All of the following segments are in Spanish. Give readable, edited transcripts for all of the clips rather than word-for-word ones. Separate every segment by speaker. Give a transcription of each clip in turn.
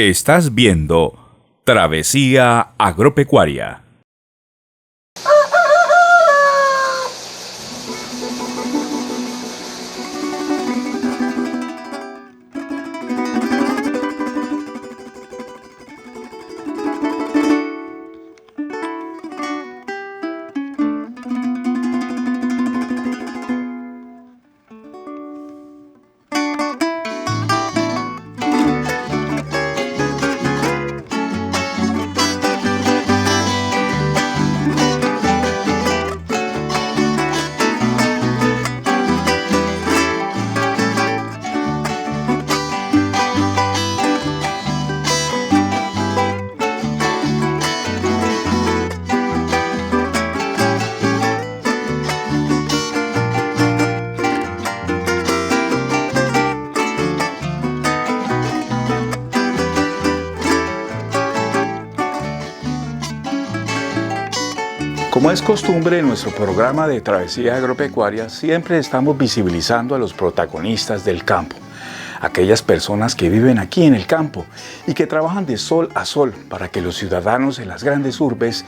Speaker 1: Estás viendo Travesía Agropecuaria.
Speaker 2: Como es costumbre en nuestro programa de Travesía Agropecuaria, siempre estamos visibilizando a los protagonistas del campo, aquellas personas que viven aquí en el campo y que trabajan de sol a sol para que los ciudadanos en las grandes urbes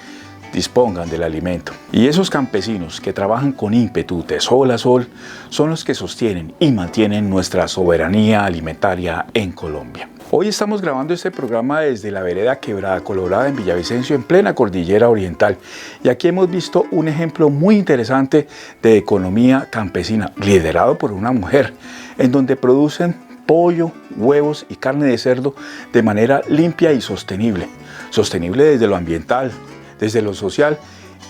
Speaker 2: dispongan del alimento. Y esos campesinos que trabajan con ímpetu de sol a sol son los que sostienen y mantienen nuestra soberanía alimentaria en Colombia. Hoy estamos grabando este programa desde la vereda Quebrada Colorada en Villavicencio, en plena cordillera oriental. Y aquí hemos visto un ejemplo muy interesante de economía campesina, liderado por una mujer, en donde producen pollo, huevos y carne de cerdo de manera limpia y sostenible. Sostenible desde lo ambiental, desde lo social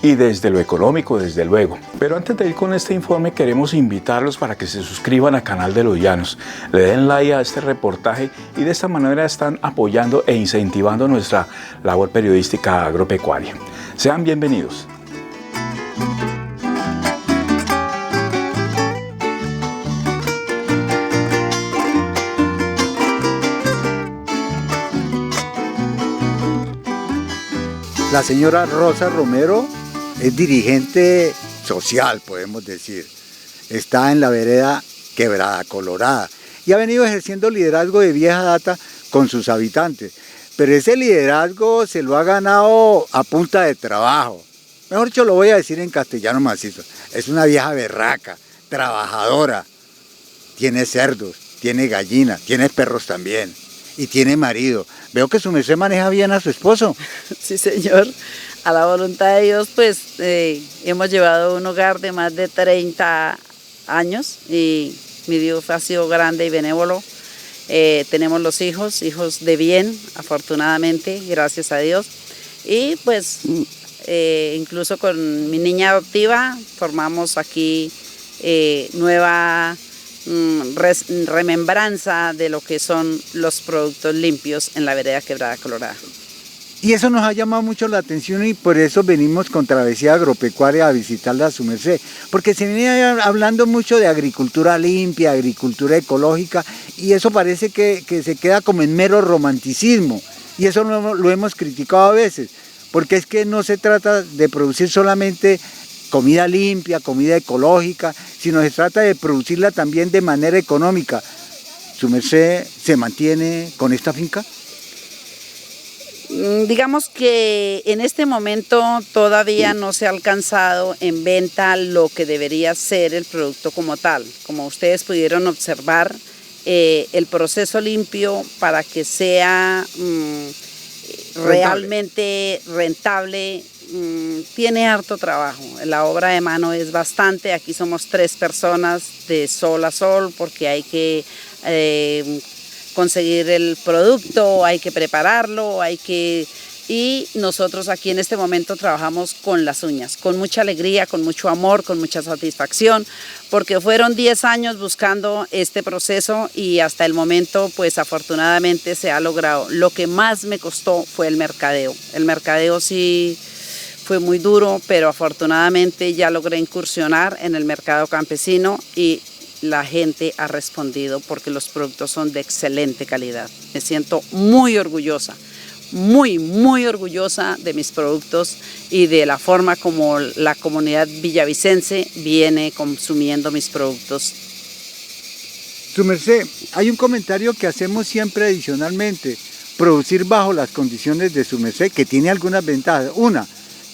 Speaker 2: y desde lo económico, desde luego. Pero antes de ir con este informe, queremos invitarlos para que se suscriban al canal de Los Llanos, le den like a este reportaje y de esta manera están apoyando e incentivando nuestra labor periodística agropecuaria. Sean bienvenidos.
Speaker 3: La señora Rosa Romero es dirigente social, podemos decir. Está en la vereda Quebrada Colorada y ha venido ejerciendo liderazgo de vieja data con sus habitantes. Pero ese liderazgo se lo ha ganado a punta de trabajo. Mejor dicho, lo voy a decir en castellano macizo. Es una vieja berraca, trabajadora. Tiene cerdos, tiene gallinas, tiene perros también. Y tiene marido. Veo que su merced maneja bien a su esposo.
Speaker 4: Sí, señor. A la voluntad de Dios, pues hemos llevado un hogar de más de 30 años y mi Dios ha sido grande y benévolo. Tenemos los hijos de bien, afortunadamente, gracias a Dios. Y pues incluso con mi niña adoptiva formamos aquí nueva remembranza de lo que son los productos limpios en la vereda Quebrada Colorada.
Speaker 3: Y eso nos ha llamado mucho la atención y por eso venimos con Travesía Agropecuaria a visitarla a su merced. Porque se viene hablando mucho de agricultura limpia, agricultura ecológica, y eso parece que se queda como en mero romanticismo. Y eso lo hemos criticado a veces, porque es que no se trata de producir solamente comida limpia, comida ecológica, sino se trata de producirla también de manera económica. ¿Su merced se mantiene con esta finca?
Speaker 4: Digamos que en este momento todavía no se ha alcanzado en venta lo que debería ser el producto como tal. Como ustedes pudieron observar, el proceso limpio para que sea realmente rentable tiene harto trabajo. La obra de mano es bastante. Aquí somos 3 personas de sol a sol porque hay que conseguir el producto, hay que prepararlo, y nosotros aquí en este momento trabajamos con las uñas, con mucha alegría, con mucho amor, con mucha satisfacción, porque fueron 10 años buscando este proceso y hasta el momento pues afortunadamente se ha logrado. Lo que más me costó fue el mercadeo. El mercadeo sí fue muy duro, pero afortunadamente ya logré incursionar en el mercado campesino y la gente ha respondido porque los productos son de excelente calidad. Me siento muy orgullosa, muy orgullosa de mis productos y de la forma como la comunidad villavicense viene consumiendo mis productos.
Speaker 3: Su merced, hay un comentario que hacemos siempre adicionalmente. producir bajo las condiciones de su merced, que tiene algunas ventajas. Una,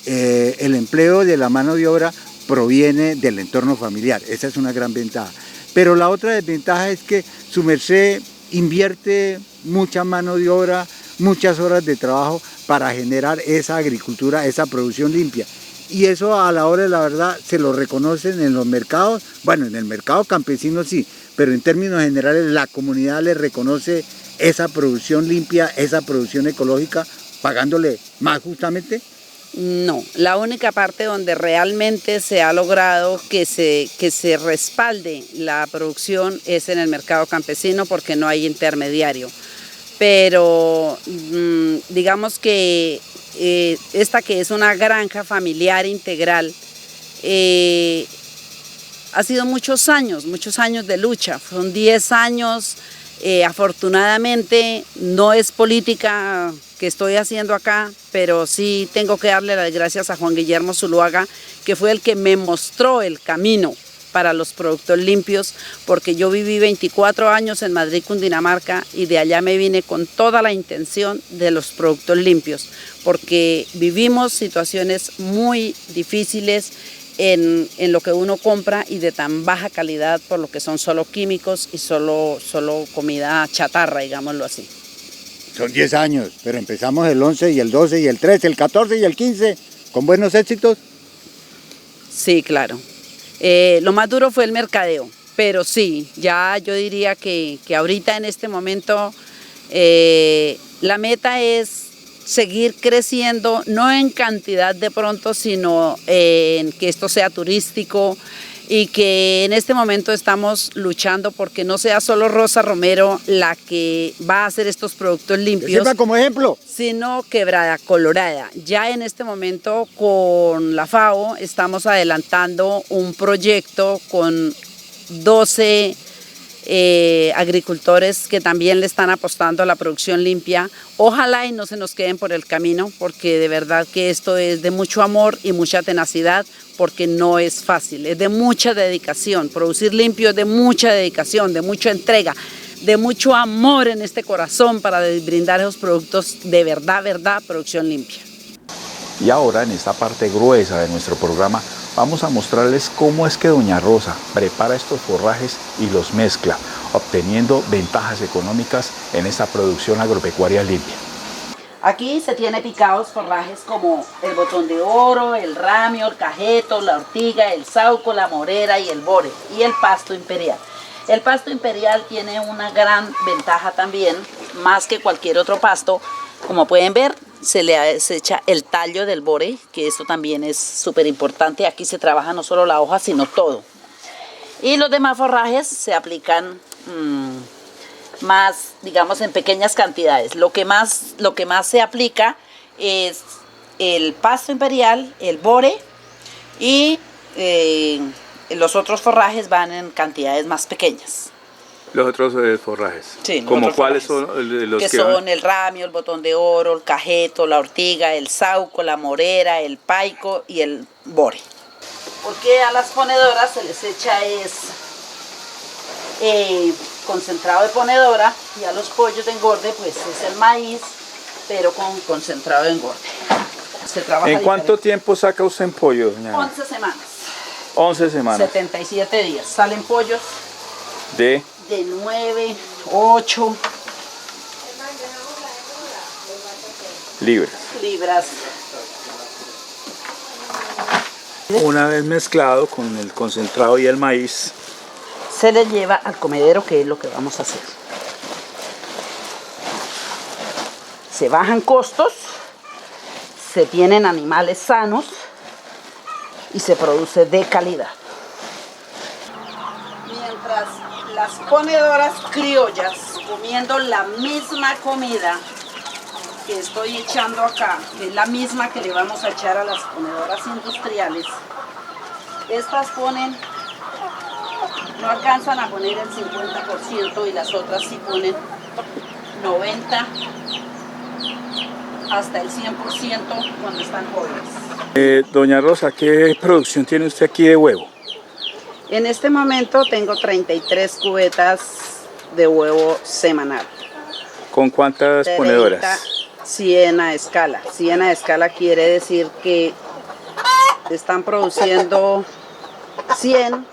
Speaker 3: el empleo de la mano de obra proviene del entorno familiar, esa es una gran ventaja. Pero la otra desventaja es que su merced invierte mucha mano de obra, muchas horas de trabajo para generar esa agricultura, esa producción limpia. Y eso a la hora de la verdad se lo reconocen en los mercados, bueno, en el mercado campesino sí, pero en términos generales la comunidad le reconoce esa producción limpia, esa producción ecológica, pagándole más justamente.
Speaker 4: No, la única parte donde realmente se ha logrado que se respalde la producción es en el mercado campesino porque no hay intermediario. Pero digamos que esta que es una granja familiar integral, ha sido muchos años de lucha, son 10 años, afortunadamente no es política que estoy haciendo acá, pero sí tengo que darle las gracias a Juan Guillermo Zuluaga, que fue el que me mostró el camino para los productos limpios, porque yo viví 24 años en Madrid, Cundinamarca, y de allá me vine con toda la intención de los productos limpios, porque vivimos situaciones muy difíciles en lo que uno compra y de tan baja calidad por lo que son solo químicos y solo comida chatarra, digámoslo así.
Speaker 3: Son 10 años, pero empezamos el 11 y el 12 y el 13, el 14 y el 15, con buenos éxitos.
Speaker 4: Sí, claro. Lo más duro fue el mercadeo, pero sí, ya yo diría que ahorita en este momento la meta es seguir creciendo, no en cantidad de pronto, sino en que esto sea turístico y que en este momento estamos luchando porque no sea solo Rosa Romero la que va a hacer estos productos limpios.
Speaker 3: ¿Sirva como ejemplo?
Speaker 4: Sino Quebrada Colorada. Ya en este momento con la FAO estamos adelantando un proyecto con 12 agricultores que también le están apostando a la producción limpia. Ojalá y no se nos queden por el camino, porque de verdad que esto es de mucho amor y mucha tenacidad, porque no es fácil, es de mucha dedicación. Producir limpio es de mucha dedicación, de mucha entrega, de mucho amor en este corazón para brindar esos productos de verdad, producción limpia.
Speaker 2: Y ahora, en esta parte gruesa de nuestro programa, vamos a mostrarles cómo es que doña Rosa prepara estos forrajes y los mezcla, obteniendo ventajas económicas en esta producción agropecuaria limpia.
Speaker 4: Aquí se tiene picados forrajes como el botón de oro, el ramio, el cajeto, la ortiga, el sauco, la morera y el bore, y el pasto imperial. El pasto imperial tiene una gran ventaja también, más que cualquier otro pasto. Como pueden ver, se le echa el tallo del bore, que esto también es súper importante. Aquí se trabaja no solo la hoja, sino todo. Y los demás forrajes se aplican más, digamos, en pequeñas cantidades. Lo que más se aplica es el pasto imperial, el bore, y los otros forrajes van en cantidades más pequeñas.
Speaker 2: Los otros forrajes.
Speaker 4: Sí,
Speaker 2: ¿Como cuáles son los
Speaker 4: que son el ramio, el botón de oro, el cajeto, la ortiga, el sauco, la morera, el paico y el bore? Porque a las ponedoras se les echa concentrado de ponedora, y a los pollos de engorde pues es el maíz, pero con concentrado de engorde. Se trabaja
Speaker 2: ¿En cuánto tiempo saca usted en pollo, doña?
Speaker 4: 11 semanas.
Speaker 2: 11 semanas.
Speaker 4: 77 días. Salen pollos
Speaker 2: De
Speaker 4: 9, 8 libras.
Speaker 2: Una vez mezclado con el concentrado y el maíz,
Speaker 4: Se le lleva al comedero, que es lo que vamos a hacer. Se bajan costos, se tienen animales sanos y se produce de calidad. Mientras las ponedoras criollas, comiendo la misma comida que estoy echando acá, que es la misma que le vamos a echar a las ponedoras industriales, estas no alcanzan a poner el 50% y las otras sí ponen 90% hasta el 100% cuando están jóvenes.
Speaker 2: doña Rosa, ¿qué producción tiene usted aquí de huevo?
Speaker 4: En este momento tengo 33 cubetas de huevo semanal.
Speaker 2: ¿Con cuántas
Speaker 4: de
Speaker 2: ponedoras?
Speaker 4: 30, 100 a escala. 100 a escala quiere decir que están produciendo 100,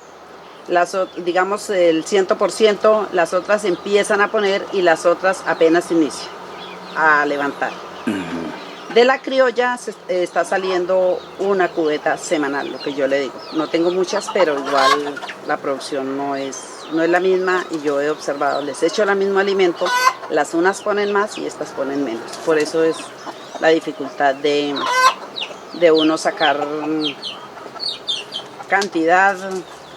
Speaker 4: digamos el 100%, las otras empiezan a poner y las otras apenas inician a levantar. De la criolla está saliendo una cubeta semanal, lo que yo le digo. No tengo muchas, pero igual la producción no es la misma y yo he observado, les echo el mismo alimento, las unas ponen más y estas ponen menos. Por eso es la dificultad de uno sacar cantidad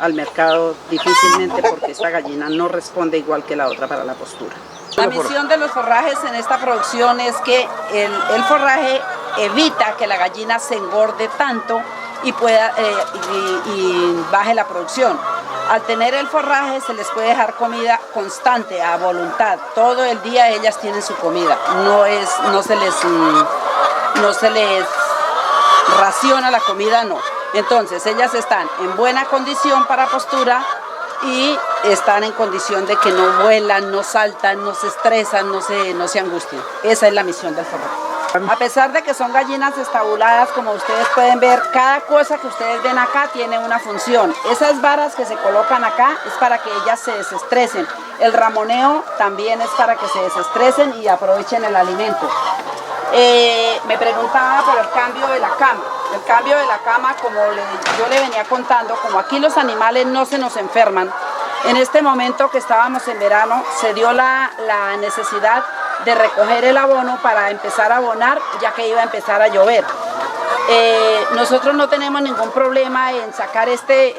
Speaker 4: al mercado difícilmente, porque esta gallina no responde igual que la otra para la postura. La misión de los forrajes en esta producción es que el forraje evita que la gallina se engorde tanto y pueda y baje la producción. Al tener el forraje se les puede dejar comida constante, a voluntad. Todo el día ellas tienen su comida. No se les raciona la comida, no. Entonces ellas están en buena condición para postura y están en condición de que no vuelan, no saltan, no se estresan, no se angustian. Esa es la misión del forraje. A pesar de que son gallinas estabuladas, como ustedes pueden ver, cada cosa que ustedes ven acá tiene una función. Esas varas que se colocan acá es para que ellas se desestresen. El ramoneo también es para que se desestresen y aprovechen el alimento. Me preguntaba por el cambio de la cama. El cambio de la cama, como yo le venía contando, como aquí los animales no se nos enferman, en este momento que estábamos en verano se dio la necesidad de recoger el abono para empezar a abonar, ya que iba a empezar a llover. Nosotros no tenemos ningún problema en sacar estas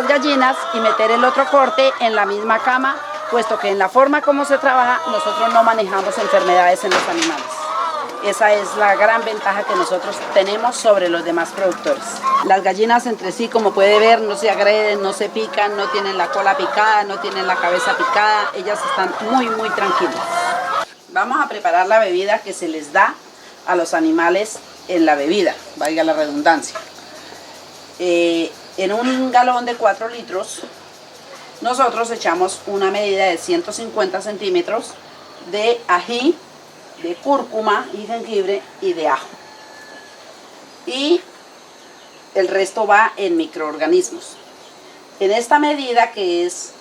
Speaker 4: gallinas y meter el otro corte en la misma cama, puesto que en la forma como se trabaja nosotros no manejamos enfermedades en los animales. Esa es la gran ventaja que nosotros tenemos sobre los demás productores. Las gallinas entre sí, como puede ver, no se agreden, no se pican, no tienen la cola picada, no tienen la cabeza picada, ellas están muy, muy tranquilas. Vamos a preparar la bebida que se les da a los animales en la bebida, valga la redundancia. En un galón de 4 litros, nosotros echamos una medida de 150 centímetros de ají, de cúrcuma y jengibre y de ajo. Y el resto va en microorganismos. En esta medida, que es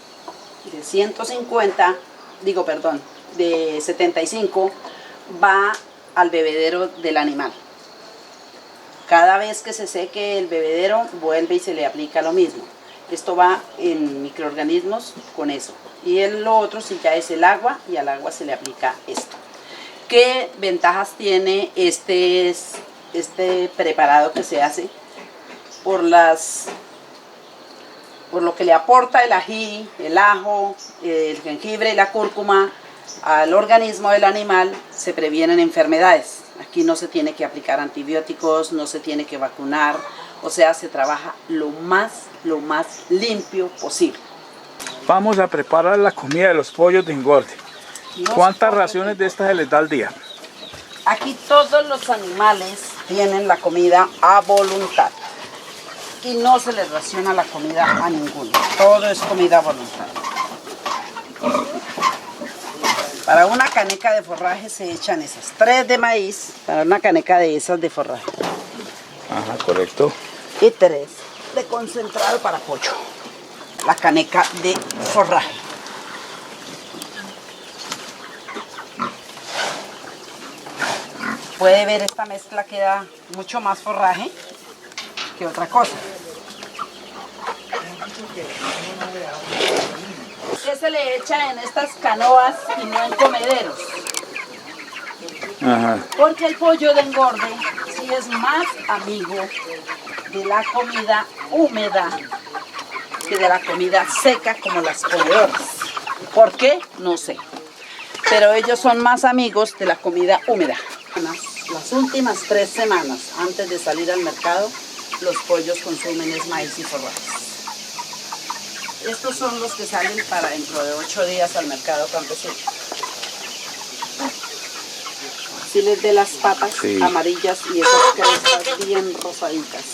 Speaker 4: de 75, va al bebedero del animal. Cada vez que se seque el bebedero, vuelve y se le aplica lo mismo. Esto va en microorganismos con eso. Y lo otro sí ya es el agua, y al agua se le aplica esto. ¿Qué ventajas tiene este preparado que se hace? Por lo que le aporta el ají, el ajo, el jengibre y la cúrcuma al organismo del animal, se previenen enfermedades. Aquí no se tiene que aplicar antibióticos, no se tiene que vacunar, o sea, se trabaja lo más limpio posible.
Speaker 2: Vamos a preparar la comida de los pollos de engorde. ¿Cuántas raciones de estas se les da al día?
Speaker 4: Aquí todos los animales tienen la comida a voluntad y no se les raciona la comida a ninguno. Todo es comida a voluntad. Para una caneca de forraje se echan esas 3 de maíz, para una caneca de esas de forraje.
Speaker 2: Ajá, correcto.
Speaker 4: Y 3 de concentrado para pollo. La caneca de forraje. Puede ver, esta mezcla queda mucho más forraje que otra cosa. ¿Qué se le echa en estas canoas y no en comederos?
Speaker 2: Ajá.
Speaker 4: Porque el pollo de engorde sí es más amigo de la comida húmeda que de la comida seca, como las ponedoras. ¿Por qué? No sé. Pero ellos son más amigos de la comida húmeda. Las últimas 3 semanas antes de salir al mercado, los pollos consumen es maíz y forrajes. Estos son los que salen para dentro de 8 días al mercado campesino. Así les dé las patas amarillas y esas crestas bien rosaditas.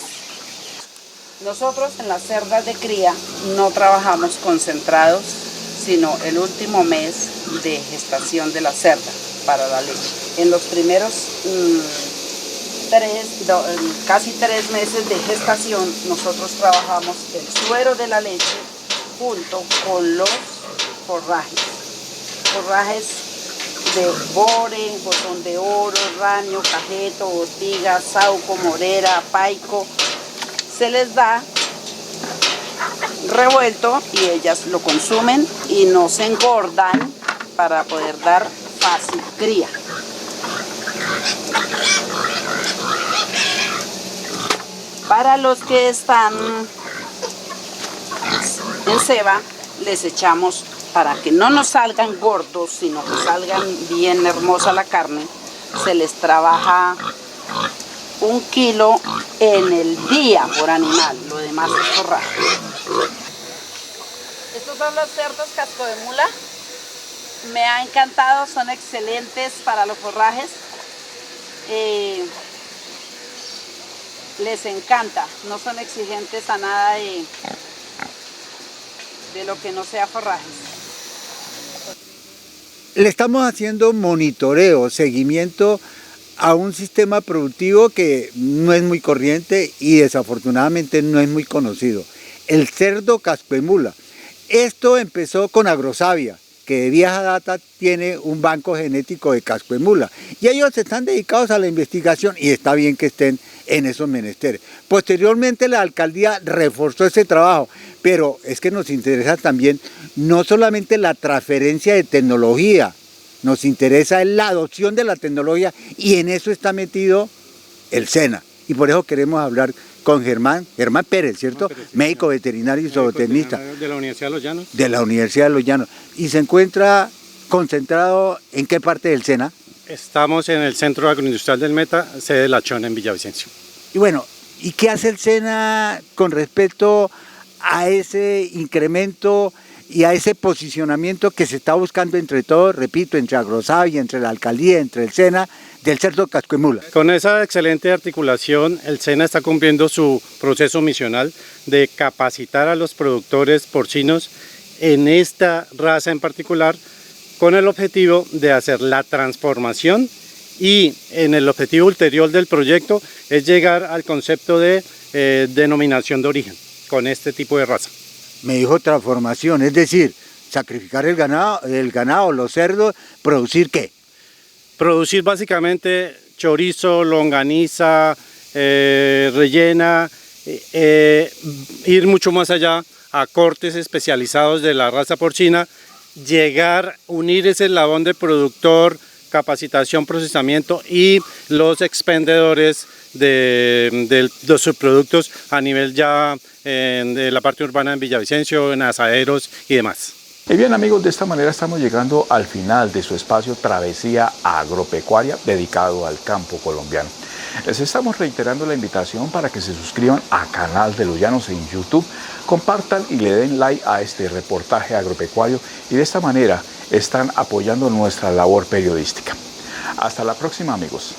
Speaker 4: Nosotros en las cerdas de cría no trabajamos concentrados, sino el último mes de gestación de la cerda para la leche. En los primeros casi 3 meses de gestación nosotros trabajamos el suero de la leche junto con los forrajes. Forrajes de bore, botón de oro, raño, cajeto, ortiga, sauco, morera, paico. Se les da revuelto y ellas lo consumen y no se engordan para poder dar fácil cría. Para los que están en ceba, les echamos, para que no nos salgan gordos, sino que salgan bien hermosa la carne, se les trabaja 1 kilo en el día por animal, lo demás es forraje. Estos son los cerdos casco de mula. Me ha encantado, son excelentes para los forrajes. Les encanta, no son exigentes a nada de lo que no sea forrajes.
Speaker 3: Le estamos haciendo monitoreo, seguimiento a un sistema productivo que no es muy corriente y desafortunadamente no es muy conocido. El cerdo casco de mula. Esto empezó con Agrosavia, que de vieja data tiene un banco genético de casco de mula. Y ellos están dedicados a la investigación y está bien que estén en esos menesteres. Posteriormente la alcaldía reforzó ese trabajo, pero es que nos interesa también no solamente la transferencia de tecnología, nos interesa la adopción de la tecnología y en eso está metido el SENA. Y por eso queremos hablar con Germán Pérez, ¿cierto?
Speaker 5: Pérez, sí,
Speaker 3: médico veterinario y zootecnista.
Speaker 5: De la Universidad de los Llanos.
Speaker 3: De la Universidad de los Llanos. Y se encuentra concentrado ¿en qué parte del SENA?
Speaker 5: Estamos en el Centro Agroindustrial del Meta, sede de La Chona en Villavicencio.
Speaker 3: Y bueno, ¿y qué hace el SENA con respecto a ese incremento y a ese posicionamiento que se está buscando entre todos, repito, entre Agrosavia, entre la alcaldía, entre el SENA, del cerdo casco de mula?
Speaker 5: Con esa excelente articulación, el SENA está cumpliendo su proceso misional de capacitar a los productores porcinos en esta raza en particular, con el objetivo de hacer la transformación y en el objetivo ulterior del proyecto es llegar al concepto de denominación de origen con este tipo de raza.
Speaker 3: Me dijo transformación, es decir, sacrificar el ganado, los cerdos, ¿producir qué?
Speaker 5: Producir básicamente chorizo, longaniza, rellena, ir mucho más allá a cortes especializados de la raza porcina, llegar, unir ese eslabón de productor, capacitación, procesamiento y los expendedores de los subproductos a nivel ya de la parte urbana en Villavicencio, en asaderos y demás.
Speaker 2: Y bien amigos, de esta manera estamos llegando al final de su espacio Travesía Agropecuaria dedicado al campo colombiano. Les estamos reiterando la invitación para que se suscriban a Canal de los Llanos en YouTube, compartan y le den like a este reportaje agropecuario y de esta manera están apoyando nuestra labor periodística. Hasta la próxima amigos.